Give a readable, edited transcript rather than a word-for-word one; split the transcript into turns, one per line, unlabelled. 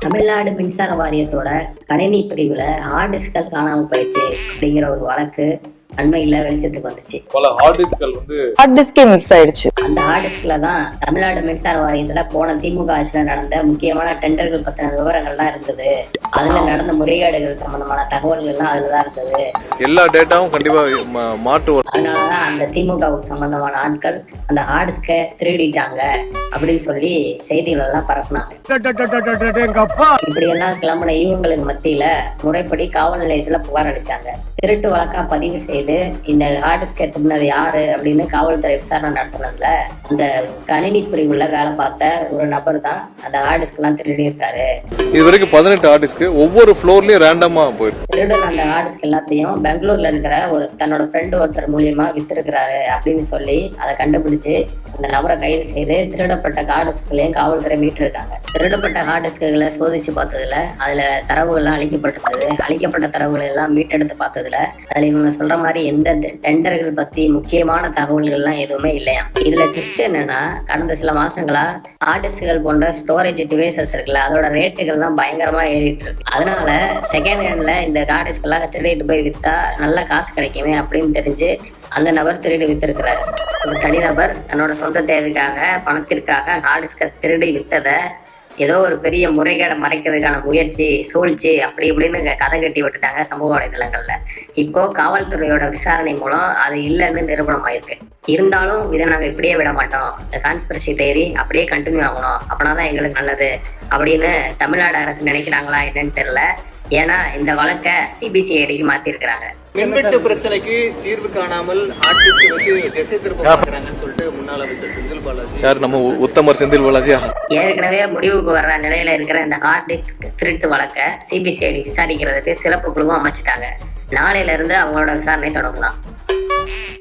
தமிழ்நாடு மின்சார வாரியத்தோட கணினி பிரிவுல ஹார்ட் டிஸ்கள் காணாம போயிடுச்சு அப்படிங்கிற ஒரு வழக்கு அண்மையில வெளிச்சத்துக்கு வந்துச்சு.
பல ஹார்ட்
டிஸ்கே மிஸ் ஆயிடுச்சு.
அந்த ஹார்ட் டிஸ்க்ல தான் தமிழ்நாடு மின்சார வாரியத்துல போன திமுக ஆட்சியில நடந்த முக்கியமான டெண்டர்கள் பத்தின விவரங்கள்லாம் இருந்தது. அதுல நடந்த முறைகேடுகள் சம்பந்தமான தகவல்கள் எல்லாம் அதுலதான் இருந்தது.
எல்லா டேட்டாவும் கண்டிப்பா மாற்று.
அதனாலதான் அந்த திமுகவுக்கு சம்பந்தமான ஆட்கள் அந்த ஹார்ட் டிஸ்கை திருடிட்டாங்க அப்படின்னு சொல்லி செய்திகள் எல்லாம் பரப்புனாங்க. இப்படி எல்லாம் கிளம்பின இவங்களுக்கு மத்தியில முறைப்படி காவல் நிலையத்துல புகார் அளிச்சாங்க. திருட்டு வழக்கா பதிவு செய்து இந்த ஹார்ட் டிஸ்கை திருடினது யாரு அப்படின்னு காவல்துறை விசாரணை நடத்தினதுல அந்த கணினி பிரிவுல வேலை பார்த்த ஒரு நபர் தான் அந்த ஹார்ட் டிஸ்க் எல்லாம் திருடி இருக்காரு.
இது வரைக்கும் 18 ஹார்ட் டிஸ்க் ஒவ்வொரு ஃப்ளோர்லயும் ரேண்டமா போயிருக்கு.
திருடன் அந்த ஹார்ட் டிஸ்க் எல்லாத்தையும் பெங்களூர்ல இருக்கிற தன்னோட ஃப்ரெண்டு ஒருத்தர் மூலியமா வித்திருக்கிறாரு அப்படின்னு சொல்லி அதை கண்டுபிடிச்சு அந்த நபரை கைது செய்து திருடப்பட்ட ஹார்ட் டிஸ்களையும் காவல்துறை மீட்டு இருக்காங்க. திருடப்பட்ட ஹார்ட் டிஸ்குகளை சோதிச்சு பார்த்ததுல அதுல தரவுகள்லாம் அழிக்கப்பட்டிருந்தது. அழிக்கப்பட்ட தரவுகள் எல்லாம் மீட்டெடுத்து பார்த்ததுல அதுல இவங்க சொல்ற மாதிரி எந்த டெண்டர்கள் பத்தி முக்கியமான தகவல்கள் எல்லாம் எதுவுமே இல்லையா. இதுல ட்விஸ்ட் என்னன்னா, கடந்த சில மாசங்களா ஹார்ட் டிஸ்குகள் போன்ற ஸ்டோரேஜ் டிவைசஸ் இருக்குல்ல, அதோட ரேட்டுகள் எல்லாம் பயங்கரமா ஏறிட்டு இருக்கு. அதனால செகண்ட் ஹேண்ட்ல இந்த ஹார்ட் டிஸ்க் எல்லாம் திருடிட்டு போய் வித்தா நல்ல காசு கிடைக்குமே அப்படின்னு தெரிஞ்சு அந்த நபர் திருடி வித்திருக்கிறாரு. ஒரு தனிநபர் தன்னோட சொந்த தேவைக்காக பணத்திற்காக ஹார்ட் டிஸ்கை திருடி வித்ததை ஏதோ ஒரு பெரிய முறைகேடை மறைக்கிறதுக்கான முயற்சி சூழ்ச்சி அப்படி இப்படின்னு கதை கட்டி விட்டுட்டாங்க சமூக வலைதளங்கள்ல. இப்போ காவல்துறையோட விசாரணை மூலம் அது இல்லைன்னு நிரூபணம் ஆயிருக்கு. இருந்தாலும் இதை நாங்க இப்படியே விட மாட்டோம், இந்த கான்ஸ்பிரசி தியரி அப்படியே கண்டினியூ ஆகணும், அப்படின்னாதான் எங்களுக்கு நல்லது அப்படின்னு தமிழ்நாடு அரசு நினைக்கிறாங்களா என்னன்னு தெரியல. ஏன்னா இந்த வழக்கை சிபிசிஐடிக்கு மாத்தி இருக்கிறாங்க.
மின்வெட்டு பிரச்சனைக்கு தீர்வு காணாமல் ஹார்ட் டிஸ்க் வச்சு திசை திருப்ப பாக்குறாங்கன்னு சொல்லிட்டு முன்னாள் அமைச்சர் செந்தில் பாலாஜி,
யார் நம்ம உத்தமர் செந்தில் பாலாஜி,
ஏற்கனவே முடிவுக்கு வர்ற நிலையில இருக்கிற இந்த ஹார்ட் டிஸ்க் திருட்டு வழக்கை சிபிசிஐடி விசாரிக்கிறதுக்கு சிறப்பு குழுவும் அமைச்சிட்டாங்க. நாளையில இருந்து அவங்களோட விசாரணை தொடங்கலாம்.